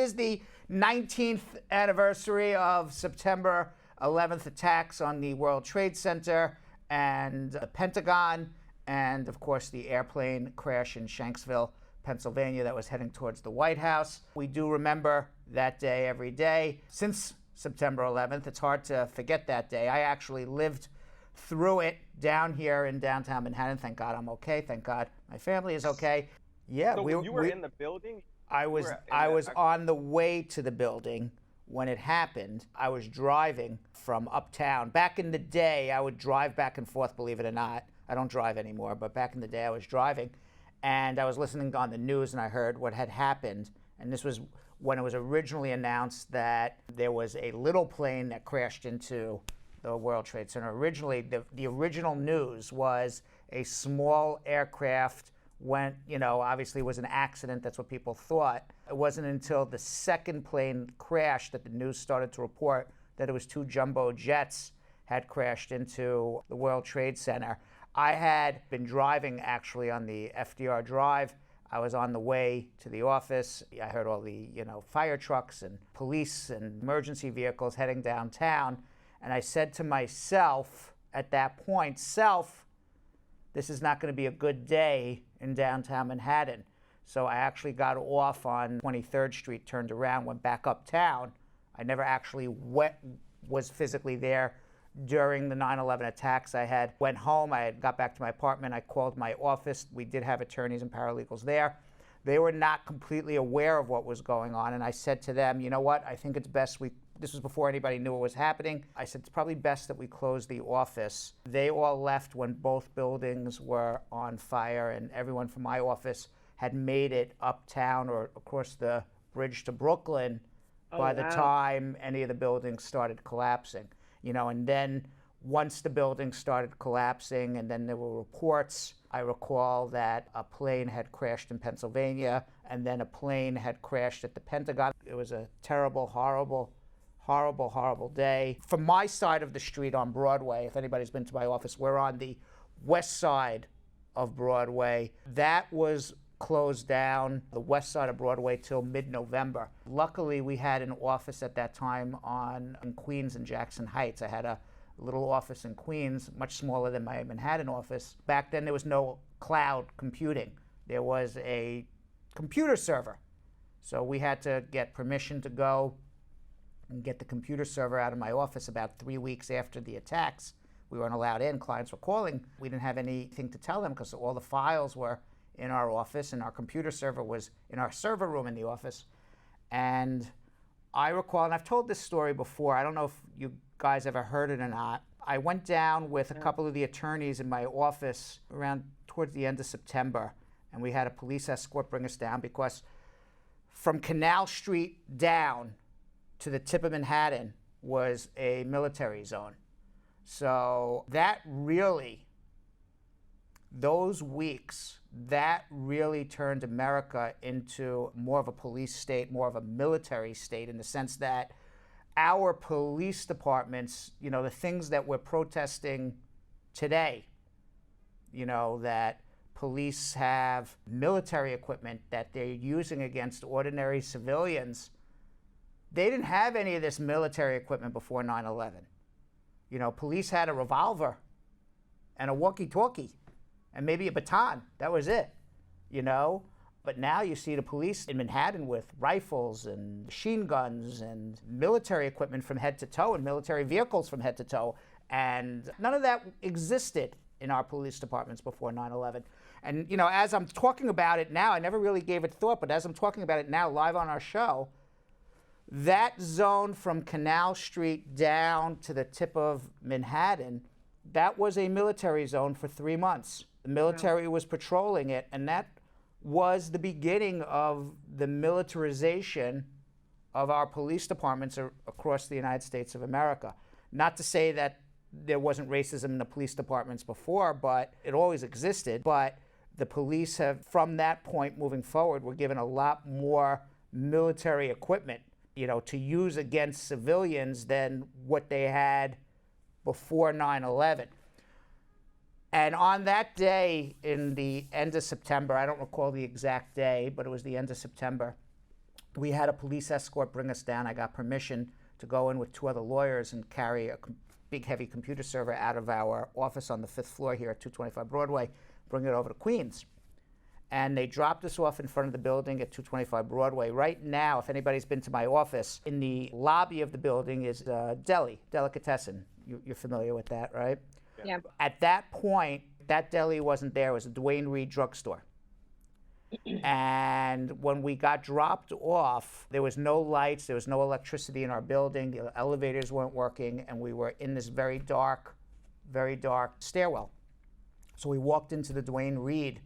is the 19th anniversary of September 11th attacks on the World Trade Center and the Pentagon, and of course the airplane crash in Shanksville, Pennsylvania, that was heading towards the White House. We do remember that day every day. Since September 11th, it's hard to forget that day. I actually lived through it down here in downtown Manhattan. Thank God I'm okay. Thank God my family is okay. Yeah, So you were in the building? I was on the way to the building when it happened. I was driving from uptown. Back in the day, I would drive back and forth, believe it or not. I don't drive anymore, but back in the day I was driving, and I was listening on the news, and I heard what had happened. And this was when it was originally announced that there was a little plane that crashed into the World Trade Center. Originally, the original news was a small aircraft went, obviously it was an accident. That's what people thought. It wasn't until the second plane crashed that the news started to report that it was two jumbo jets had crashed into the World Trade Center. I had been driving actually on the FDR Drive. I was on the way to the office. I heard all the, fire trucks and police and emergency vehicles heading downtown. And I said to myself at that point, this is not going to be a good day in downtown Manhattan. So I actually got off on 23rd Street, turned around, went back uptown. I never actually was physically there during the 9/11 attacks. I went home, I had got back to my apartment, I called my office. We did have attorneys and paralegals there. They were not completely aware of what was going on, and I said to them, you know what, I think it's best this was before anybody knew what was happening. I said, it's probably best that we close the office. They all left when both buildings were on fire, and everyone from my office had made it uptown or across the bridge to Brooklyn by the time any of the buildings started collapsing. And then once the buildings started collapsing, and then there were reports, I recall that a plane had crashed in Pennsylvania, and then a plane had crashed at the Pentagon. It was a terrible, horrible day. From my side of the street on Broadway, if anybody's been to my office, we're on the west side of Broadway. That was closed down, the west side of Broadway, till mid-November. Luckily, we had an office at that time in Queens and Jackson Heights. I had a little office in Queens, much smaller than my Manhattan office. Back then, there was no cloud computing. There was a computer server. So we had to get permission to go and get the computer server out of my office about 3 weeks after the attacks. We weren't allowed in. Clients were calling. We didn't have anything to tell them because all the files were in our office, and our computer server was in our server room in the office. And I recall, and I've told this story before, I don't know if you guys ever heard it or not. I went down with a couple of the attorneys in my office around towards the end of September, and we had a police escort bring us down because from Canal Street down to the tip of Manhattan was a military zone. So those weeks, that really turned America into more of a police state, more of a military state, in the sense that our police departments, the things that we're protesting today, that police have military equipment that they're using against ordinary civilians. They didn't have any of this military equipment before 9/11. Police had a revolver and a walkie-talkie and maybe a baton. That was it, But now you see the police in Manhattan with rifles and machine guns and military equipment from head to toe and military vehicles from head to toe. And none of that existed in our police departments before 9/11. And, as I'm talking about it now, I never really gave it thought, but as I'm talking about it now live on our show, that zone from Canal Street down to the tip of Manhattan, that was a military zone for 3 months. The military was patrolling it, and that was the beginning of the militarization of our police departments across the United States of America. Not to say that there wasn't racism in the police departments before, but it always existed. But the police have, from that point moving forward, were given a lot more military equipment, to use against civilians than what they had before 9/11. And on that day, in the end of September, I don't recall the exact day, but it was the end of September, We had a police escort bring us down. I got permission to go in with 2 other lawyers and carry a big, heavy computer server out of our office on the 5th floor here at 225 Broadway, bring it over to Queens. And they dropped us off in front of the building at 225 Broadway. Right now, if anybody's been to my office, in the lobby of the building is a deli, delicatessen. You're familiar with that, right? Yeah. At that point, that deli wasn't there. It was a Duane Reade drugstore. And when we got dropped off, there was no lights, there was no electricity in our building, the elevators weren't working, and we were in this very dark stairwell. So we walked into the Duane Reade,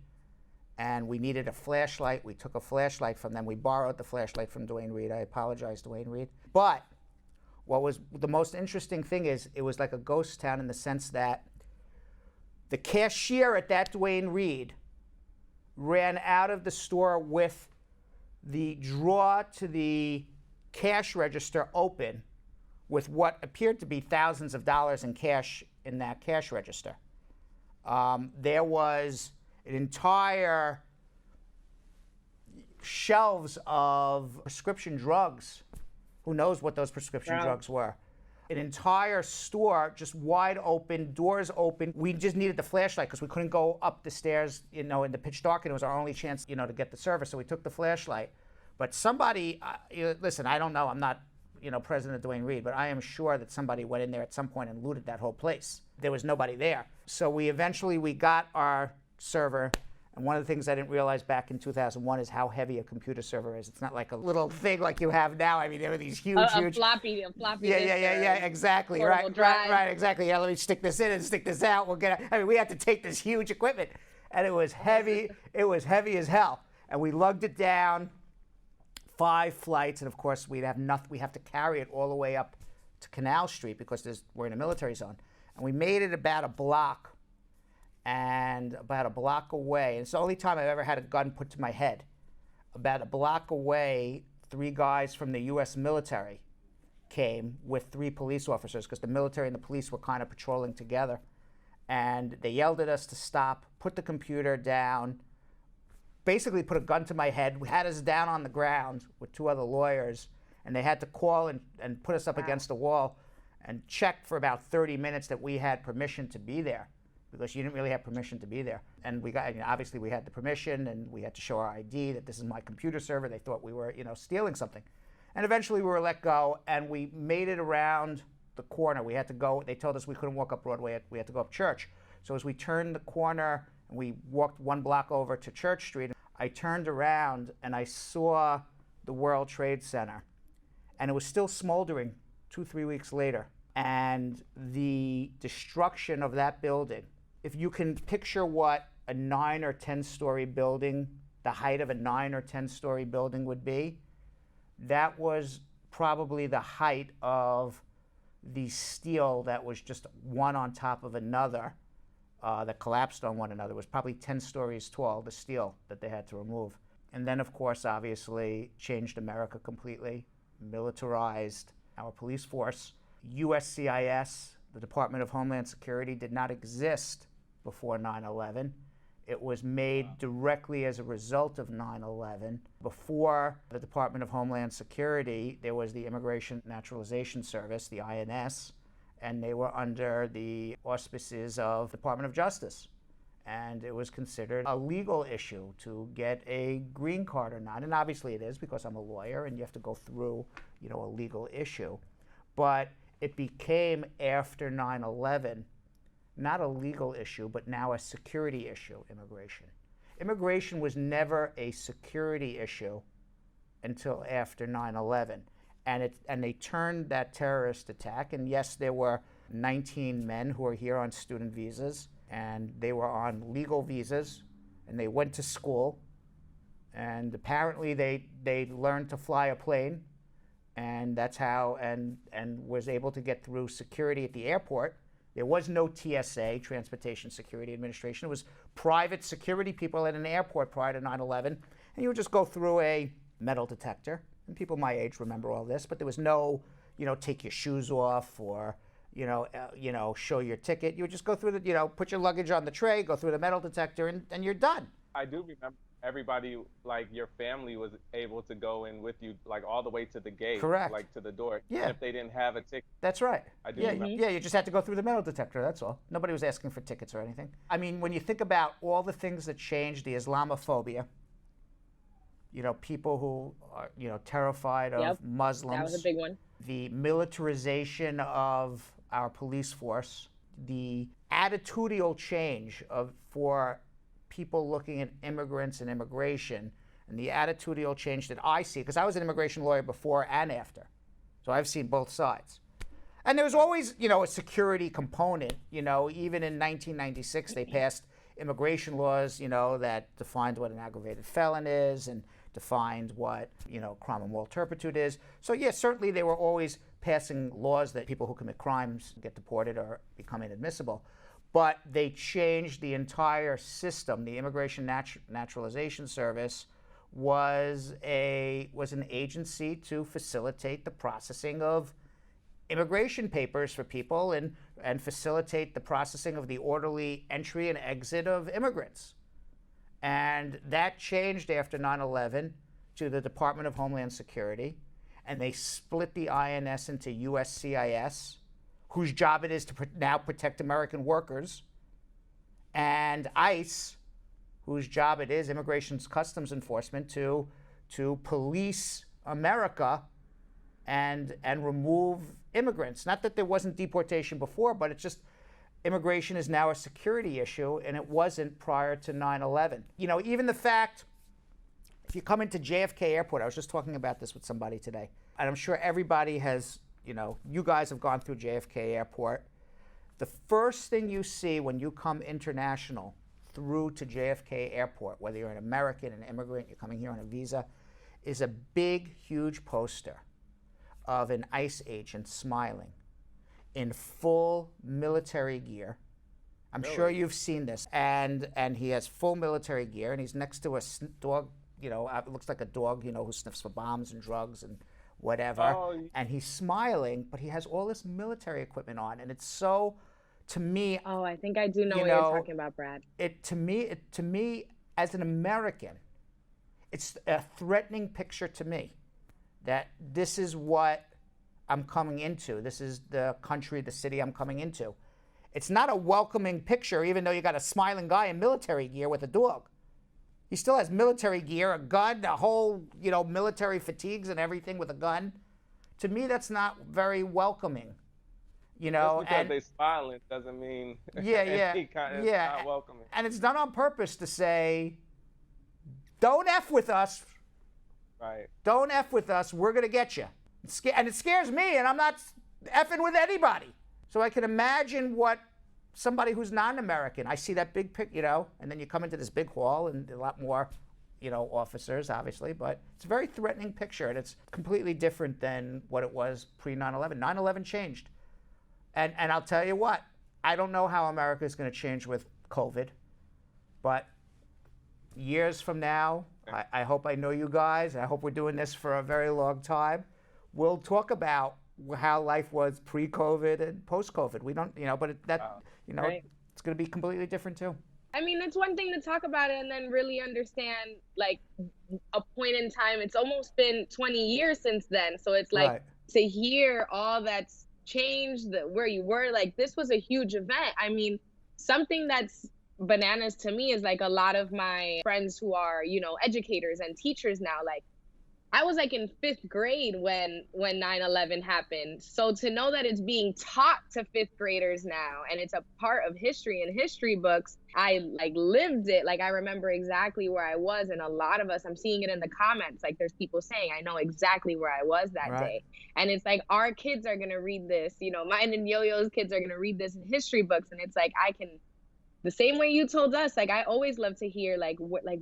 and we needed a flashlight. We took a flashlight from them. We borrowed the flashlight from Duane Reade. I apologize, Duane Reade. But what was the most interesting thing is it was like a ghost town in the sense that the cashier at that Duane Reade ran out of the store with the drawer to the cash register open with what appeared to be thousands of dollars in cash in that cash register. There was an entire shelves of prescription drugs. Who knows what those prescription drugs were? An entire store just wide open, doors open. We just needed the flashlight because we couldn't go up the stairs, in the pitch dark, and it was our only chance, to get the service. So we took the flashlight. But somebody, listen, I don't know. I'm not, President of Duane Reade, but I am sure that somebody went in there at some point and looted that whole place. There was nobody there. So we got our server. And one of the things I didn't realize back in 2001 is how heavy a computer server is. It's not like a little thing like you have now. I mean, there were these huge, a floppy. Yeah, exactly. Right, exactly. Yeah, let me stick this in and stick this out. We had to take this huge equipment, and it was heavy. It was heavy as hell. And we lugged it down 5 flights, and of course we have to carry it all the way up to Canal Street because we're in a military zone. And we made it about a block. And about a block away, and it's the only time I've ever had a gun put to my head. About a block away, 3 guys from the U.S. military came with 3 police officers because the military and the police were kind of patrolling together. And they yelled at us to stop, put the computer down, basically put a gun to my head, had us down on the ground with 2 other lawyers, and they had to call and put us up against the wall and check for about 30 minutes that we had permission to be there. Because you didn't really have permission to be there. And obviously we had the permission and we had to show our ID that this is my computer server. They thought we were, stealing something. And eventually we were let go and we made it around the corner. We had to go, they told us we couldn't walk up Broadway, we had to go up Church. So as we turned the corner and we walked 1 block over to Church Street, I turned around and I saw the World Trade Center. And it was still smoldering 2-3 weeks later. And the destruction of that building, if you can picture what a 9 or 10 story building, the height of a 9 or 10 story building would be, that was probably the height of the steel that was just one on top of another that collapsed on one another. It was probably 10 stories tall, the steel that they had to remove. And then, of course, obviously, changed America completely, militarized our police force. USCIS, the Department of Homeland Security, did not exist before 9/11. It was made directly as a result of 9/11. Before the Department of Homeland Security, there was the Immigration Naturalization Service, the INS, and they were under the auspices of the Department of Justice. And it was considered a legal issue to get a green card or not. And obviously it is because I'm a lawyer and you have to go through, a legal issue. But it became, after 9/11, not a legal issue, but now a security issue, immigration. Immigration was never a security issue until after 9/11. And they turned that terrorist attack, and yes, there were 19 men who were here on student visas, and they were on legal visas, and they went to school, and apparently they learned to fly a plane, and that's how, and was able to get through security at the airport. There was no TSA, Transportation Security Administration. It was private security people at an airport prior to 9/11. And you would just go through a metal detector. And people my age remember all this, but there was no, take your shoes off or, show your ticket. You would just go through put your luggage on the tray, go through the metal detector, and you're done. I do remember everybody, like your family, was able to go in with you, like all the way to the gate, Correct. like to the door, Yeah. even if they didn't have a ticket. That's right. I do Yeah, remember. yeah, you just had to go through the metal detector, that's all. Nobody was asking for tickets or anything. I mean, when you think about all the things that changed, the Islamophobia, people who are, terrified of Yep. Muslims. That was a big one. The militarization of our police force, the attitudinal change for people looking at immigrants and immigration, and the attitudinal change that I see, because I was an immigration lawyer before and after, so I've seen both sides. And there was always, a security component. Even in 1996, they passed immigration laws, that defined what an aggravated felon is and defined what, crime of moral turpitude is. So, yes, certainly they were always passing laws that people who commit crimes get deported or become inadmissible. But they changed the entire system. The Immigration Naturalization Service was an agency to facilitate the processing of immigration papers for people and facilitate the processing of the orderly entry and exit of immigrants. And that changed after 9/11 to the Department of Homeland Security, and they split the INS into USCIS, whose job it is to now protect American workers, and ICE, whose job it is, Immigration Customs Enforcement, to police America and remove immigrants. Not that there wasn't deportation before, but it's just immigration is now a security issue, and it wasn't prior to 9/11. Even the fact, if you come into JFK Airport, I was just talking about this with somebody today, and I'm sure everybody has, you guys have gone through JFK Airport. The first thing you see when you come international through to JFK Airport, whether you're an American, an immigrant, you're coming here on a visa, is a big, huge poster of an ICE agent smiling in full military gear. I'm sure you've seen this. And he has full military gear, and he's next to a dog, it looks like a dog, who sniffs for bombs and drugs and whatever. Oh. And he's smiling, but he has all this military equipment on. And it's so, to me... Oh, I think I do know what you're talking about, Brad. To me, as an American, it's a threatening picture to me that this is what I'm coming into. This is the country, the city I'm coming into. It's not a welcoming picture, even though you got a smiling guy in military gear with a dog. He still has military gear, a gun, a whole, military fatigues and everything with a gun. To me, that's not very welcoming. Just because they smiling doesn't mean it's not welcoming. And it's done on purpose to say, don't F with us. Right. Don't F with us. We're going to get you. And it scares me, and I'm not effing with anybody. So I can imagine what somebody who's not an American, I see that big picture, and then you come into this big hall and a lot more, officers, obviously, but it's a very threatening picture, and it's completely different than what it was pre-9/11. 9/11 changed. And I'll tell you what, I don't know how America is going to change with COVID, but years from now, I hope I know you guys, I hope we're doing this for a very long time. We'll talk about how life was pre-COVID and post-COVID. We don't, but Right. It's going to be completely different too. I mean, it's one thing to talk about it and then really understand, like, a point in time. It's almost been 20 years since then. So it's like, Right. to hear all that's changed, where you were, like, this was a huge event. I mean, something that's bananas to me is, like, a lot of my friends who are, educators and teachers now, like, I was like in 5th grade when 9/11 happened. So to know that it's being taught to 5th graders now and it's a part of history and history books, I like lived it. Like I remember exactly where I was, and a lot of us, I'm seeing it in the comments, like there's people saying, I know exactly where I was that day. And it's like our kids are going to read this, mine and Yo-Yo's kids are going to read this in history books, and it's like the same way you told us, like I always love to hear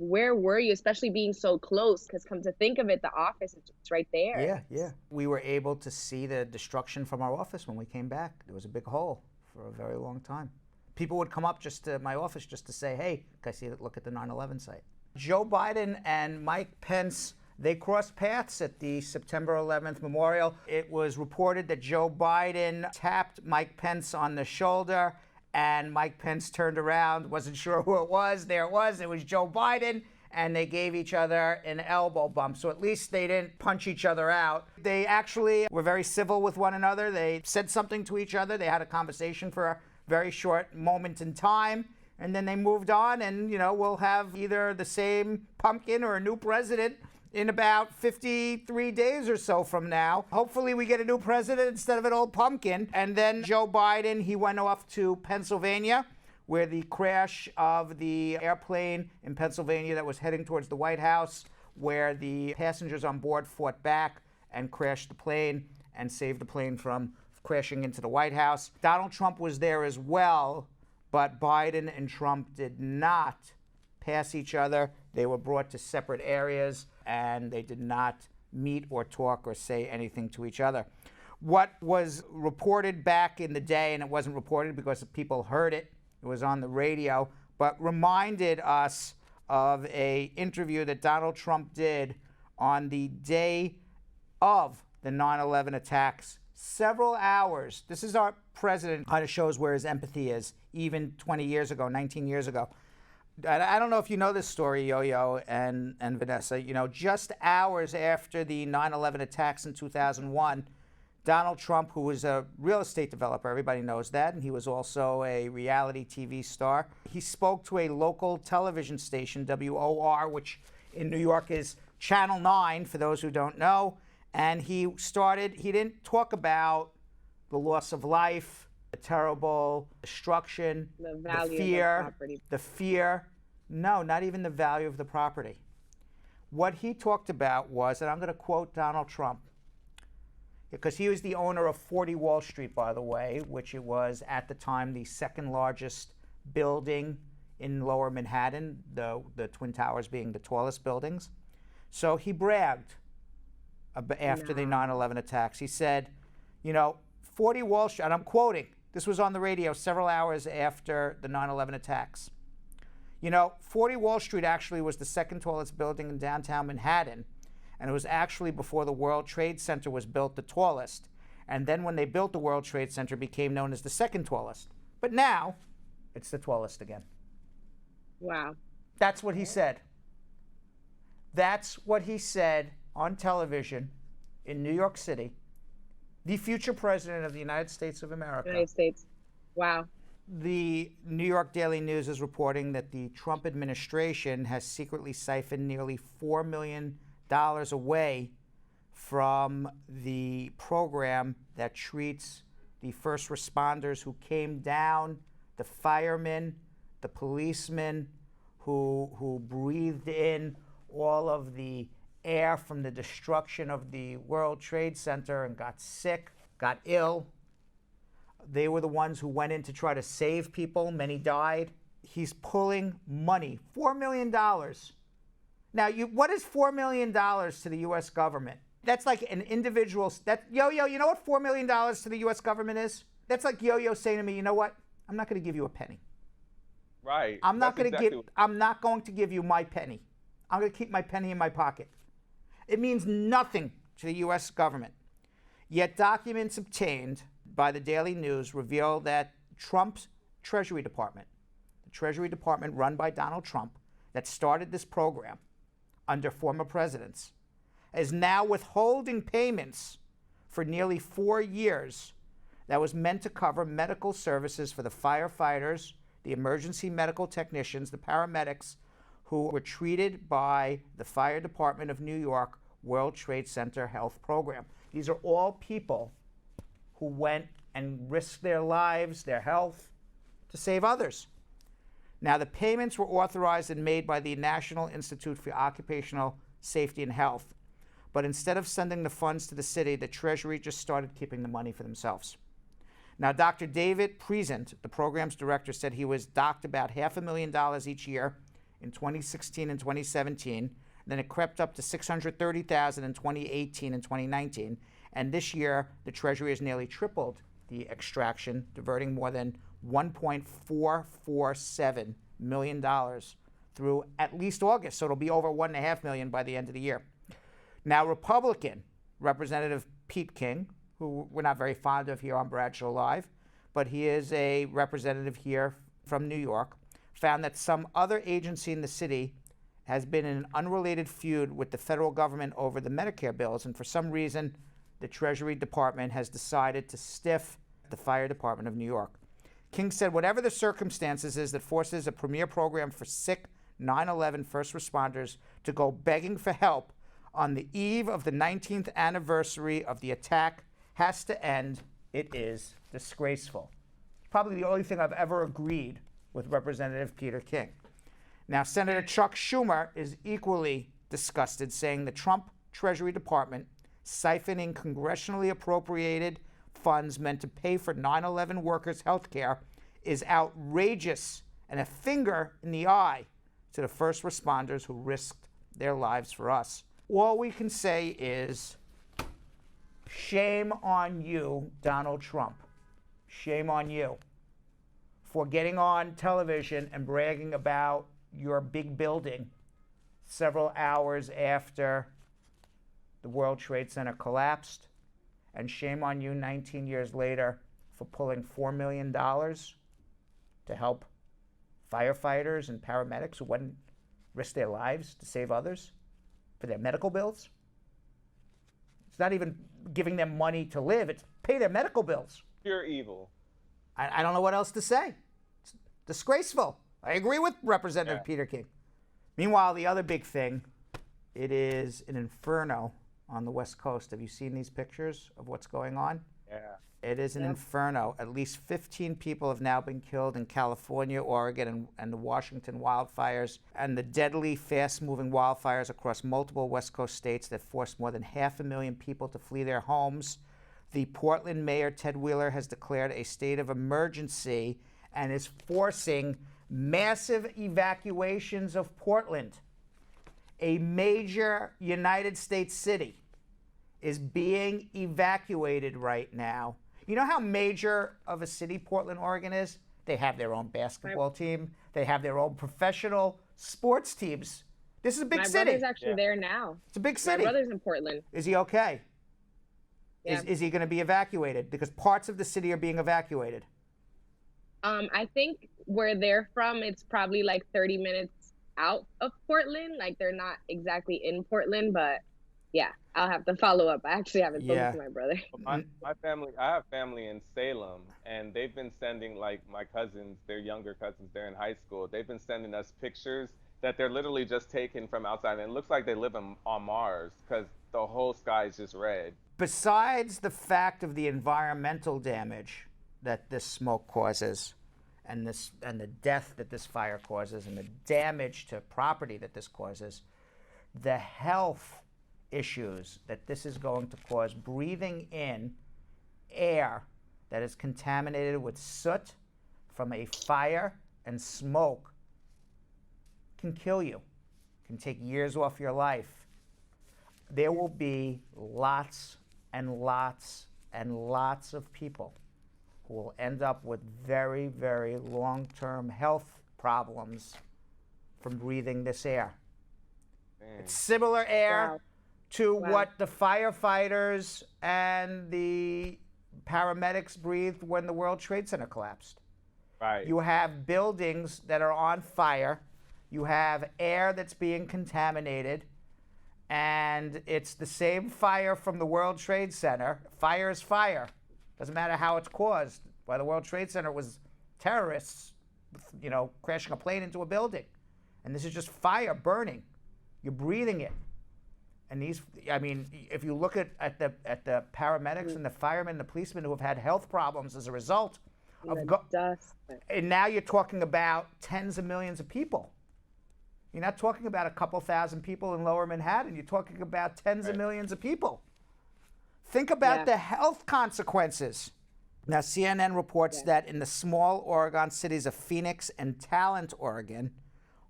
where were you, especially being so close, because come to think of it, the office is just right there. Yeah. We were able to see the destruction from our office when we came back. There was a big hole for a very long time. People would come up just to my office just to say, hey, can I see look at the 9/11 site? Joe Biden and Mike Pence, they crossed paths at the September 11th memorial. It was reported that Joe Biden tapped Mike Pence on the shoulder, and Mike Pence turned around, wasn't sure who it was. There it was Joe Biden. and they gave each other an elbow bump. So at least they didn't punch each other out. They actually were very civil with one another. They said something to each other. They had a conversation for a very short moment in time, and then they moved on, and we'll have either the same pumpkin or a new president in about 53 days or so from now. Hopefully we get a new president instead of an old pumpkin. And then Joe Biden, he went off to Pennsylvania, where the crash of the airplane in Pennsylvania that was heading towards the White House, where the passengers on board fought back and crashed the plane and saved the plane from crashing into the White House. Donald Trump was there as well, but Biden and Trump did not pass each other. They were brought to separate areas, and they did not meet or talk or say anything to each other. What was reported back in the day, and it wasn't reported because people heard it, it was on the radio, but reminded us of an interview that Donald Trump did on the day of the 9/11 attacks. Several hours. This is our president, kind of shows where his empathy is, even 20 years ago, 19 years ago. I don't know if you know this story, Yo-Yo and Vanessa. Just hours after the 9/11 attacks in 2001, Donald Trump, who was a real estate developer, everybody knows that, and he was also a reality TV star, he spoke to a local television station, WOR, which in New York is Channel 9, for those who don't know, and he didn't talk about the loss of life, the terrible destruction, the value fear, of the property. The fear. No, not even the value of the property. What he talked about was, and I'm going to quote Donald Trump, because he was the owner of 40 Wall Street, by the way, which it was at the time the second largest building in Lower Manhattan, the Twin Towers being the tallest buildings. So he bragged after the 9/11 attacks. He said, 40 Wall Street, and I'm quoting, this was on the radio several hours after the 9/11 attacks. 40 Wall Street actually was the second tallest building in downtown Manhattan, and it was actually before the World Trade Center was built the tallest. And then when they built the World Trade Center, it became known as the second tallest. But now, it's the tallest again. Wow. That's what he said. That's what he said on television in New York City. The future president of the United States of America. United States. Wow. The New York Daily News is reporting that the Trump administration has secretly siphoned nearly $4 million away from the program that treats the first responders who came down, the firemen, the policemen who breathed in all of the air from the destruction of the World Trade Center and got sick, got ill. They were the ones who went in to try to save people. Many died. He's pulling money, $4 million. Now, what is $4 million to the U.S. government? That's like an individual. Yo-Yo, you know what $4 million to the U.S. government is? That's like Yo-Yo saying to me, you know what? I'm not going to give you a penny. Right. I'm not going to give you my penny. I'm going to keep my penny in my pocket. It means nothing to the U.S. government. Yet documents obtained by the Daily News reveal that Trump's Treasury Department, the Treasury Department run by Donald Trump that started this program under former presidents, is now withholding payments for nearly 4 years that was meant to cover medical services for the firefighters, the emergency medical technicians, the paramedics who were treated by the Fire Department of New York World Trade Center Health Program. These are all people who went and risked their lives, their health, to save others. Now, the payments were authorized and made by the National Institute for Occupational Safety and Health. But instead of sending the funds to the city, the Treasury just started keeping the money for themselves. Now, Dr. David President, the program's director, said he was docked about $500,000 each year in 2016 and 2017. Then it crept up to $630,000 in 2018 and 2019. And this year, the Treasury has nearly tripled the extraction, diverting more than $1.447 million through at least August. So it'll be over $1.5 million by the end of the year. Now, Republican Representative Pete King, who we're not very fond of here on Bradshaw Live, but he is a representative here from New York, found that some other agency in the city has been in an unrelated feud with the federal government over the Medicare bills, and for some reason, the Treasury Department has decided to stiff the Fire Department of New York. King said, whatever the circumstances is that forces a premier program for sick 9/11 first responders to go begging for help on the eve of the 19th anniversary of the attack has to end. It is disgraceful. Probably the only thing I've ever agreed with Representative Peter King. Now, Senator Chuck Schumer is equally disgusted, saying the Trump Treasury Department siphoning congressionally appropriated funds meant to pay for 9/11 workers' health care is outrageous and a finger in the eye to the first responders who risked their lives for us. All we can say is, shame on you, Donald Trump. Shame on you for getting on television and bragging about your big building several hours after the World Trade Center collapsed. And shame on you 19 years later for pulling $4 million to help firefighters and paramedics who wouldn't risk their lives to save others for their medical bills. It's not even giving them money to live, it's pay their medical bills. Pure evil. I don't know what else to say. It's disgraceful. I agree with Representative Peter King. Meanwhile, the other big thing, it is an inferno on the West Coast. Have you seen these pictures of what's going on? Yeah. It is an inferno. At least 15 people have now been killed in California, Oregon, and the Washington wildfires, and the deadly, fast-moving wildfires across multiple West Coast states that forced more than 500,000 people to flee their homes. The Portland mayor, Ted Wheeler, has declared a state of emergency and is forcing massive evacuations of Portland. A major United States city is being evacuated right now. You know how major of a city Portland, Oregon is? They have their own basketball team. They have their own professional sports teams. This is a big city. My brother's actually there now. It's a big city. My brother's in Portland. Is he okay? Yeah. Is he going to be evacuated? Because parts of the city are being evacuated. I think where they're from, it's probably like 30 minutes out of Portland. Like they're not exactly in Portland, but yeah, I'll have to follow up. I actually haven't spoken to my brother. My family, I have family in Salem, and they've been sending, like, my cousins, their younger cousins, they're in high school. They've been sending us pictures that they're literally just taken from outside, and it looks like they live on Mars because the whole sky is just red. Besides the fact of the environmental damage that this smoke causes, and the death that this fire causes, and the damage to property that this causes, the health issues that this is going to cause, breathing in air that is contaminated with soot from a fire and smoke can kill you, can take years off your life. There will be lots and lots and lots of people who will end up with very, very long-term health problems from breathing this air. Man. It's similar air to what the firefighters and the paramedics breathed when the World Trade Center collapsed. Right. You have buildings that are on fire. You have air that's being contaminated. And it's the same fire from the World Trade Center. Fire is fire. Doesn't matter how it's caused. Why the World Trade Center was terrorists, crashing a plane into a building. And this is just fire burning. You're breathing it. And if you look at the paramedics and the firemen and the policemen who have had health problems as a result of dust. And now you're talking about tens of millions of people. You're not talking about a couple thousand people in Lower Manhattan. You're talking about tens of millions of people. Think about the health consequences. Now, CNN reports that in the small Oregon cities of Phoenix and Talent, Oregon,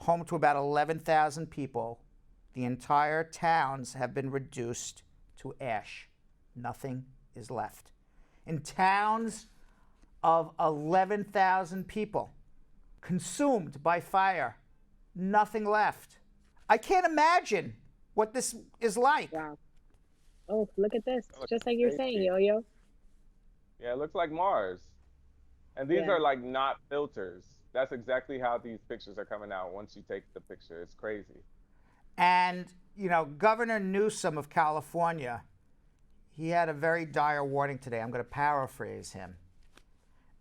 home to about 11,000 people, the entire towns have been reduced to ash. Nothing is left. In towns of 11,000 people consumed by fire, nothing left. I can't imagine what this is like. Wow. Oh, look at this. Just like you're saying, Yo-Yo. Yeah, it looks like Mars. And these are like not filters. That's exactly how these pictures are coming out once you take the picture. It's crazy. And, Governor Newsom of California, he had a very dire warning today. I'm going to paraphrase him.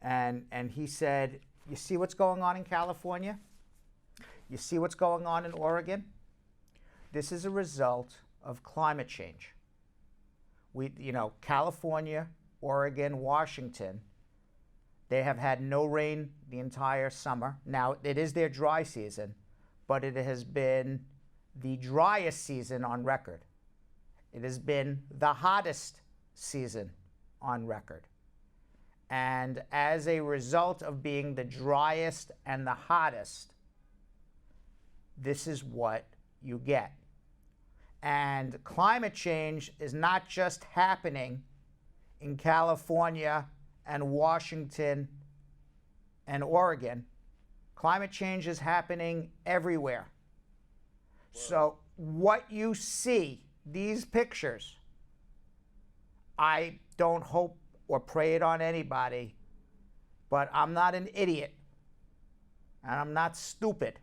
And he said, you see what's going on in California? You see what's going on in Oregon? This is a result of climate change. California, Oregon, Washington, they have had no rain the entire summer. Now, it is their dry season, but it has been the driest season on record. It has been the hottest season on record. And as a result of being the driest and the hottest, this is what you get. And climate change is not just happening in California and Washington and Oregon. Climate change is happening everywhere. Whoa. So what you see, these pictures, I don't hope or pray it on anybody, but I'm not an idiot, and I'm not stupid.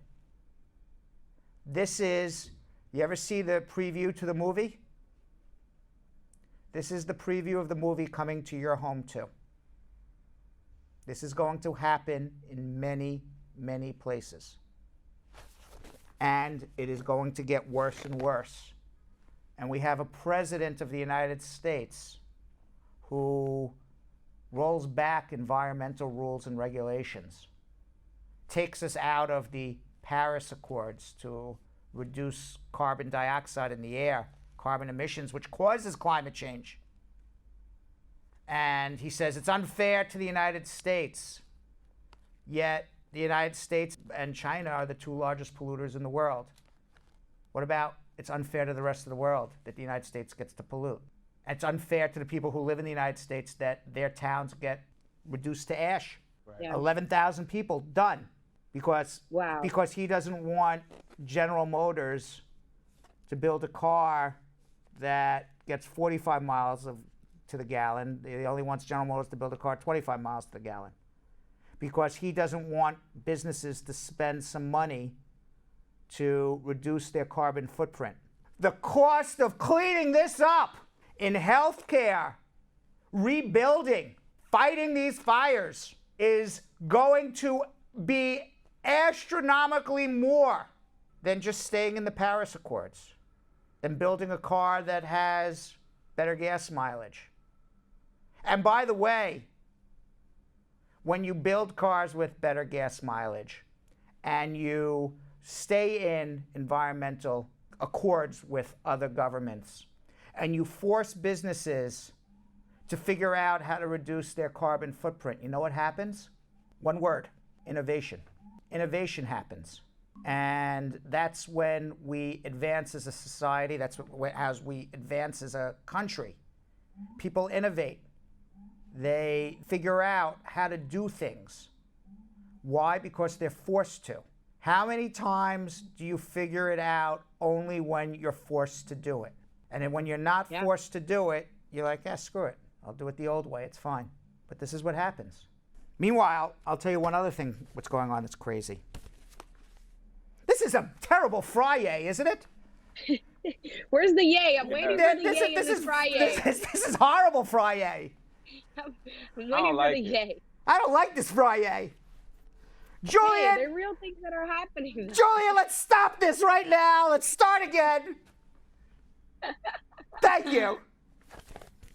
This is, you ever see the preview to the movie? This is the preview of the movie coming to your home too. This is going to happen in many, many places. And it is going to get worse and worse. And we have a president of the United States who rolls back environmental rules and regulations, takes us out of the Paris Accords to reduce carbon dioxide in the air, carbon emissions, which causes climate change. And he says it's unfair to the United States, yet the United States and China are the two largest polluters in the world. What about it's unfair to the rest of the world that the United States gets to pollute? It's unfair to the people who live in the United States that their towns get reduced to ash. Right. Yeah. 11,000 people, done. Because he doesn't want General Motors to build a car that gets 45 miles to the gallon. He only wants General Motors to build a car 25 miles to the gallon. Because he doesn't want businesses to spend some money to reduce their carbon footprint. The cost of cleaning this up in healthcare, rebuilding, fighting these fires is going to be astronomically more than just staying in the Paris Accords, than building a car that has better gas mileage. And by the way, when you build cars with better gas mileage and you stay in environmental accords with other governments and you force businesses to figure out how to reduce their carbon footprint, you know what happens? One word: innovation. Innovation happens. And that's when we advance as a society. That's as we advance as a country. People innovate. They figure out how to do things. Why? Because they're forced to. How many times do you figure it out only when you're forced to do it? And then when you're not forced to do it, you're like, screw it. I'll do it the old way. It's fine. But this is what happens. Meanwhile, I'll tell you one other thing what's going on that's crazy. This is a terrible Friday, isn't it? Where's the yay? I'm waiting for the yay in this Friday. This is horrible Friday. I'm waiting for the yay. I don't like this Friday. Julian! Hey, there are real things that are happening. Julian, let's stop this right now. Let's start again. Thank you.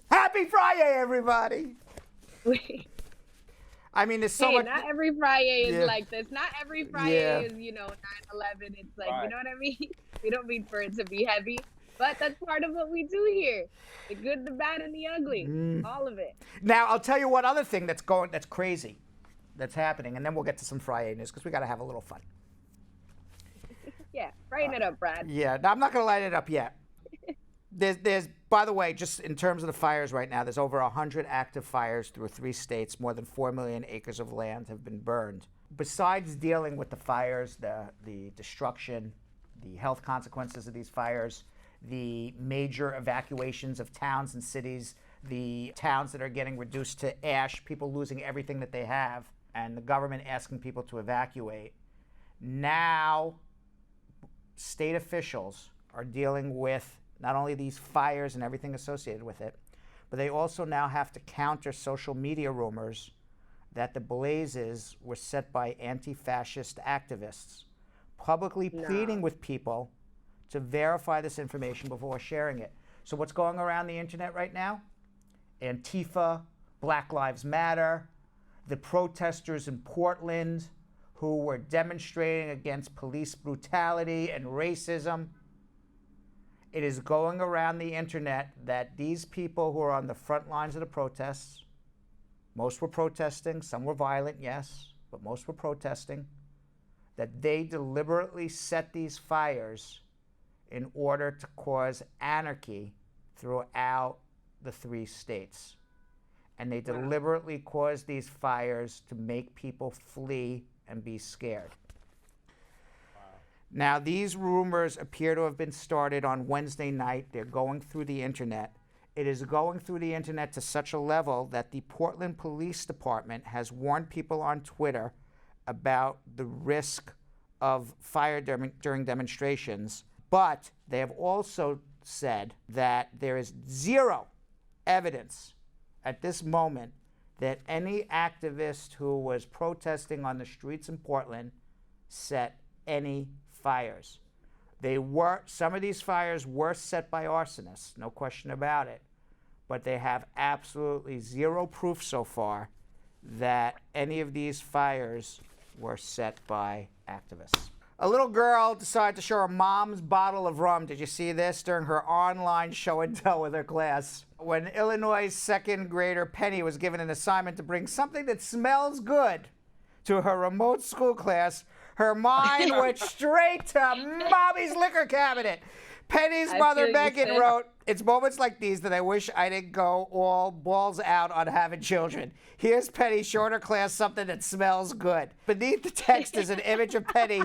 Happy Friday, everybody. I mean, there's so much. Not every Friday is like this. Not every Friday is, 9/11. It's like, you know what I mean? We don't mean for it to be heavy, but that's part of what we do here. The good, the bad, and the ugly. All of it. Now, I'll tell you one other thing that's crazy, that's happening, and then we'll get to some Friday news because we got to have a little fun. Yeah, brighten it up, Brad. Yeah, no, I'm not going to light it up yet. There's, by the way, just in terms of the fires right now, there's over 100 active fires through 3 states. More than 4 million acres of land have been burned. Besides dealing with the fires, the destruction, the health consequences of these fires, the major evacuations of towns and cities, the towns that are getting reduced to ash, people losing everything that they have, and the government asking people to evacuate. Now, state officials are dealing with not only these fires and everything associated with it, but they also now have to counter social media rumors that the blazes were set by anti-fascist activists, publicly pleading with people to verify this information before sharing it. So what's going around the internet right now? Antifa, Black Lives Matter, the protesters in Portland who were demonstrating against police brutality and racism. It is going around the internet that these people who are on the front lines of the protests, most were protesting, some were violent, yes, but most were protesting, that they deliberately set these fires in order to cause anarchy throughout the 3 states. And they deliberately caused these fires to make people flee and be scared. Now, these rumors appear to have been started on Wednesday night. They're going through the internet. It is going through the internet to such a level that the Portland Police Department has warned people on Twitter about the risk of fire during demonstrations. But they have also said that there is zero evidence at this moment that any activist who was protesting on the streets in Portland set any fires. Some of these fires were set by arsonists, no question about it, but they have absolutely zero proof so far that any of these fires were set by activists. A little girl decided to show her mom's bottle of rum. Did you see this? During her online show and tell with her class. When Illinois' 2nd grader Penny was given an assignment to bring something that smells good to her remote school class, her mind went straight to Mommy's liquor cabinet. Penny's mother, Megan, wrote, "It's moments like these that I wish I didn't go all balls out on having children. Here's Penny showing her class something that smells good." Beneath the text is an image of Penny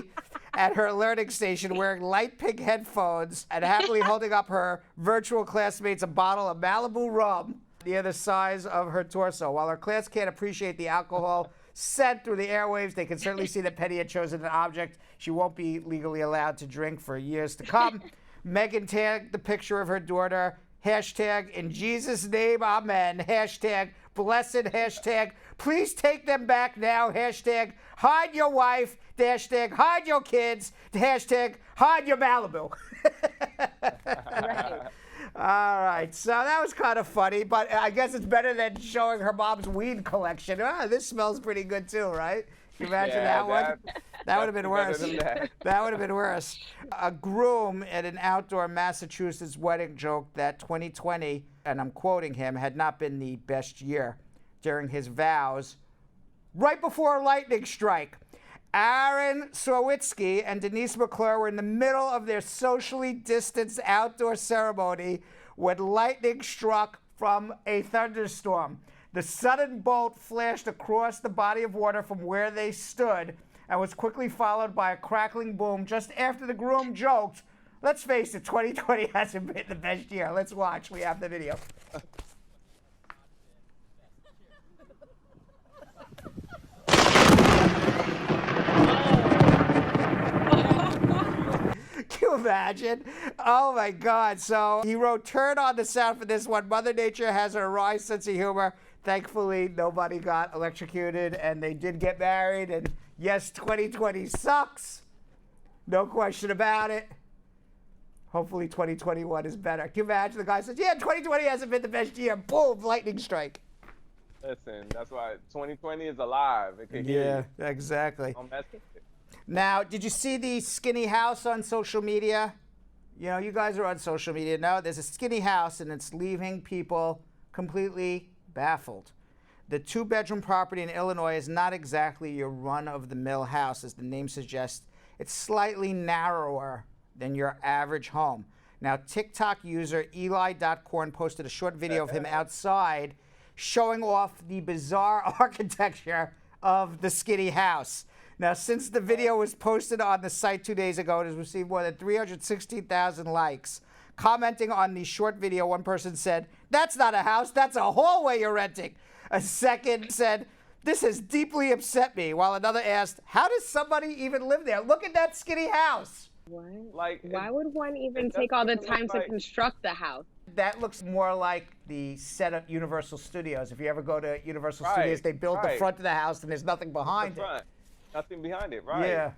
at her learning station wearing light pink headphones and happily holding up her virtual classmates a bottle of Malibu rum near the size of her torso. While her class can't appreciate the alcohol sent through the airwaves, they can certainly see that Penny had chosen an object she won't be legally allowed to drink for years to come. Megan tagged the picture of her daughter, hashtag in Jesus' name, amen, hashtag blessed, hashtag please take them back now, hashtag hide your wife, hashtag hide your kids, hashtag hide your Malibu. Right. All right, so that was kind of funny, but I guess it's better than showing her mom's weed collection. This smells pretty good too, right? Can you imagine that one? That would have been worse. That would have been worse. A groom at an outdoor Massachusetts wedding joked that 2020, and I'm quoting him, had not been the best year during his vows right before a lightning strike. Aaron Sawitsky and Denise McClure were in the middle of their socially distanced outdoor ceremony when lightning struck from a thunderstorm. The sudden bolt flashed across the body of water from where they stood and was quickly followed by a crackling boom just after the groom joked, "Let's face it, 2020 hasn't been the best year." Let's watch. We have the video. Can you imagine? Oh my God. So he wrote, "Turn on the sound for this one. Mother Nature has her wry sense of humor." Thankfully, nobody got electrocuted and they did get married. And yes, 2020 sucks. No question about it. Hopefully 2021 is better. Can you imagine? The guy says, "Yeah, 2020 hasn't been the best year." Boom, lightning strike. Listen, that's why 2020 is alive. It can hear you. Exactly. Don't mess with it. Now, did you see the skinny house on social media? You know, you guys are on social media now. There's a skinny house, and it's leaving people completely baffled. The 2-bedroom property in Illinois is not exactly your run-of-the-mill house, as the name suggests. It's slightly narrower than your average home. Now, TikTok user Eli.corn posted a short video of him outside showing off the bizarre architecture of the skinny house. Now, since the video was posted on the site 2 days ago, it has received more than 316,000 likes. Commenting on the short video, one person said, "That's not a house, that's a hallway you're renting." A second said, "This has deeply upset me," while another asked, "How does somebody even live there? Look at that skinny house." What? Like, Why would one even it take all the doesn't look time to like- construct the house? That looks more like the set at Universal Studios. If you ever go to Universal Right, Studios, they build the right. front of the house and there's nothing the behind it. front. Nothing behind it, right? Yeah.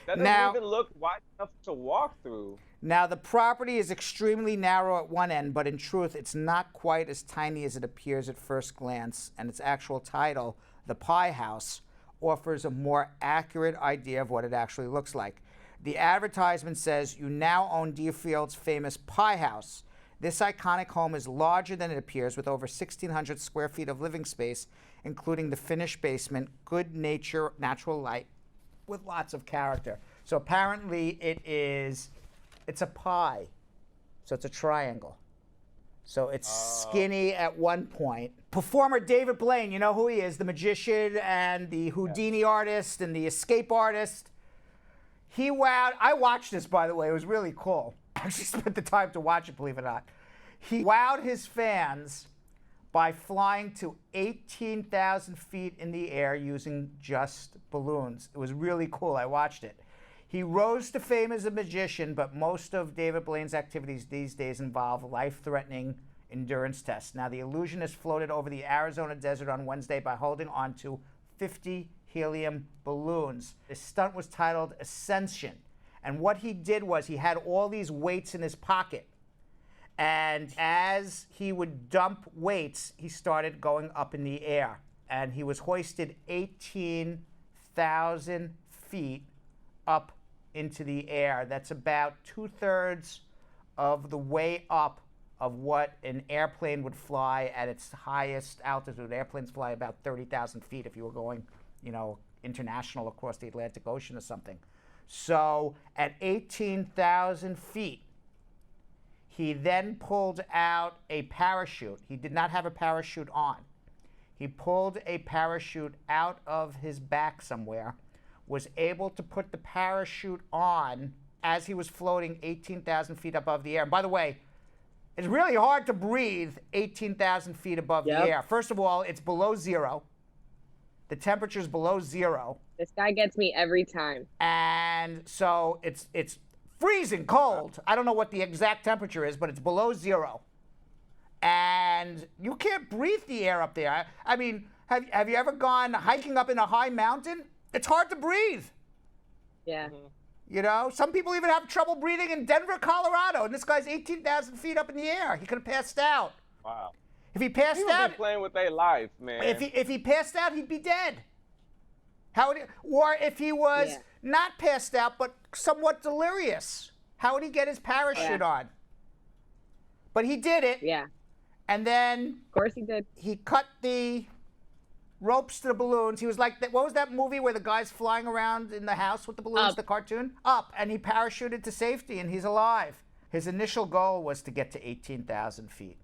That doesn't Now- even look wide enough to walk through. Now, the property is extremely narrow at one end, but in truth, it's not quite as tiny as it appears at first glance, and its actual title, The Pie House, offers a more accurate idea of what it actually looks like. The advertisement says, "You now own Deerfield's famous Pie House. This iconic home is larger than it appears, with over 1,600 square feet of living space, including the finished basement, good nature, natural light, with lots of character." So apparently it's a pie. So it's a triangle. So it's skinny at one point. Performer David Blaine, you know who he is, the magician and the Houdini artist and the escape artist. He wowed. I watched this, by the way. It was really cool. I actually spent the time to watch it, believe it or not. He wowed his fans by flying to 18,000 feet in the air using just balloons. It was really cool. I watched it. He rose to fame as a magician, but most of David Blaine's activities these days involve life-threatening endurance tests. Now, the illusionist floated over the Arizona desert on Wednesday by holding on to 50 helium balloons. His stunt was titled Ascension. And what he did was he had all these weights in his pocket. And as he would dump weights, he started going up in the air. And he was hoisted 18,000 feet up into the air. That's about 2/3 of the way up of what an airplane would fly at its highest altitude. Airplanes fly about 30,000 feet if you were going, international across the Atlantic Ocean or something. So at 18,000 feet, he then pulled out a parachute. He did not have a parachute on. He pulled a parachute out of his back somewhere, was able to put the parachute on as he was floating 18,000 feet above the air. And by the way, it's really hard to breathe 18,000 feet above the air. First of all, it's below zero. The temperature's below zero. This guy gets me every time. And so it's freezing cold. I don't know what the exact temperature is, but it's below zero. And you can't breathe the air up there. I mean, have you ever gone hiking up in a high mountain? It's hard to breathe. Yeah. Some people even have trouble breathing in Denver, Colorado, and this guy's 18,000 feet up in the air. He could have passed out. Wow. If he passed People out, be playing with their life, man. if he passed out, he'd be dead. Or if he was not passed out but somewhat delirious, how would he get his parachute on? But he did it. Yeah. And then, of course he did. He cut the ropes to the balloons. He was like, what was that movie where the guy's flying around in the house with the balloons, the cartoon? Up, and he parachuted to safety, and he's alive. His initial goal was to get to 18,000 feet.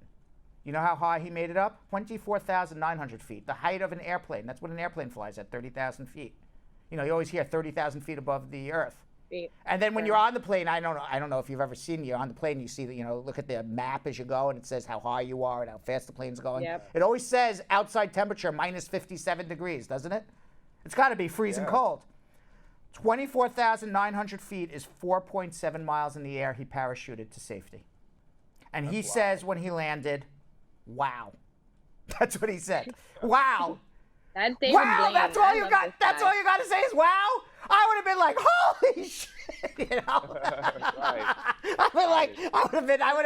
You know how high he made it up? 24,900 feet, the height of an airplane. That's what an airplane flies at, 30,000 feet. You always hear 30,000 feet above the earth. And then when you're on the plane, I don't know if you've ever seen, you're on the plane, you see that, look at the map as you go, and it says how high you are and how fast the plane's going. Yep. It always says outside temperature minus 57 degrees, doesn't it? It's got to be freezing cold. 24,900 feet is 4.7 miles in the air. He parachuted to safety. And he says when he landed, wow. That's what he said. Wow. That's David Wow, Blaine. that's all I you love got. this That's guy. all you got to say is wow. I would have been like, holy shit, Right. I would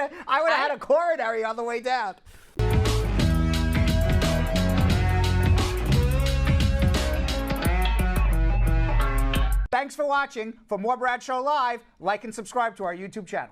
have had a coronary on the way down. Thanks for watching. For more Brad Show Live, like and subscribe to our YouTube channel.